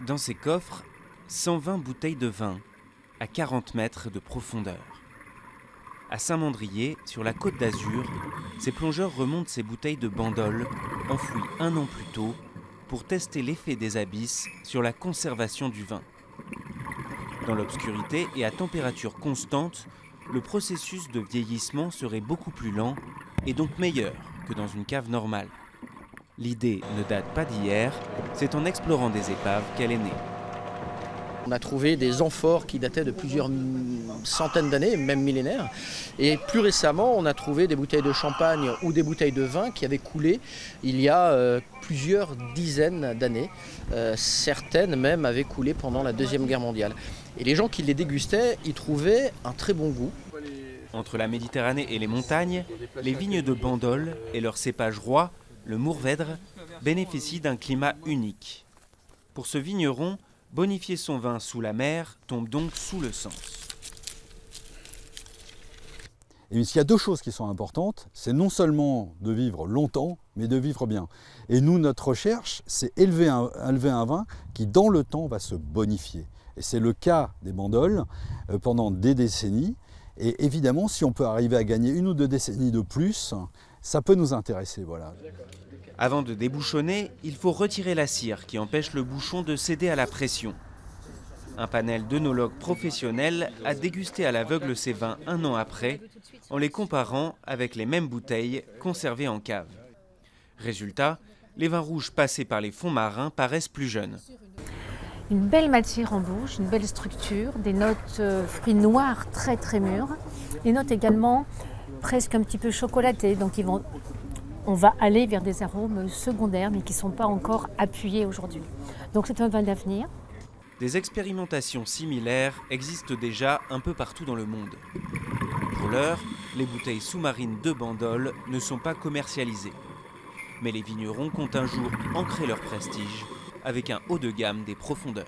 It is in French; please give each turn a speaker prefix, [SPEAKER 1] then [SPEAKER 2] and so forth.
[SPEAKER 1] Dans ces coffres, 120 bouteilles de vin à 40 mètres de profondeur. À Saint-Mandrier, sur la Côte d'Azur, ces plongeurs remontent ces bouteilles de Bandol, enfouies 1 an plus tôt, pour tester l'effet des abysses sur la conservation du vin. Dans l'obscurité et à température constante, le processus de vieillissement serait beaucoup plus lent et donc meilleur que dans une cave normale. L'idée ne date pas d'hier, c'est en explorant des épaves qu'elle est née.
[SPEAKER 2] On a trouvé des amphores qui dataient de plusieurs centaines d'années, même millénaires. Et plus récemment, on a trouvé des bouteilles de champagne ou des bouteilles de vin qui avaient coulé il y a plusieurs dizaines d'années. Certaines même avaient coulé pendant la Deuxième Guerre mondiale. Et les gens qui les dégustaient y trouvaient un très bon goût.
[SPEAKER 1] Entre la Méditerranée et les montagnes, les vignes de Bandol et leur cépage roi, le Mourvèdre, bénéficient d'un climat unique. Pour ce vigneron, bonifier son vin sous la mer tombe donc sous le sens.
[SPEAKER 3] Et il y a 2 choses qui sont importantes, c'est non seulement de vivre longtemps, mais de vivre bien. Et nous, notre recherche, c'est élever un vin qui, dans le temps, va se bonifier. Et c'est le cas des Bandol pendant des décennies. Et évidemment, si on peut arriver à gagner 1 ou 2 décennies de plus, ça peut nous intéresser. Voilà.
[SPEAKER 1] Avant de débouchonner, il faut retirer la cire qui empêche le bouchon de céder à la pression. Un panel d'œnologues professionnels a dégusté à l'aveugle ces vins 1 an après, en les comparant avec les mêmes bouteilles conservées en cave. Résultat, les vins rouges passés par les fonds marins paraissent plus jeunes.
[SPEAKER 4] Une belle matière en bouche, une belle structure, des notes fruits noirs très très mûrs, des notes également presque un petit peu chocolatées, donc on va aller vers des arômes secondaires mais qui ne sont pas encore appuyés aujourd'hui. Donc c'est un vin d'avenir.
[SPEAKER 1] Des expérimentations similaires existent déjà un peu partout dans le monde. Pour l'heure, les bouteilles sous-marines de Bandol ne sont pas commercialisées. Mais les vignerons comptent un jour ancrer leur prestige avec un haut de gamme des profondeurs.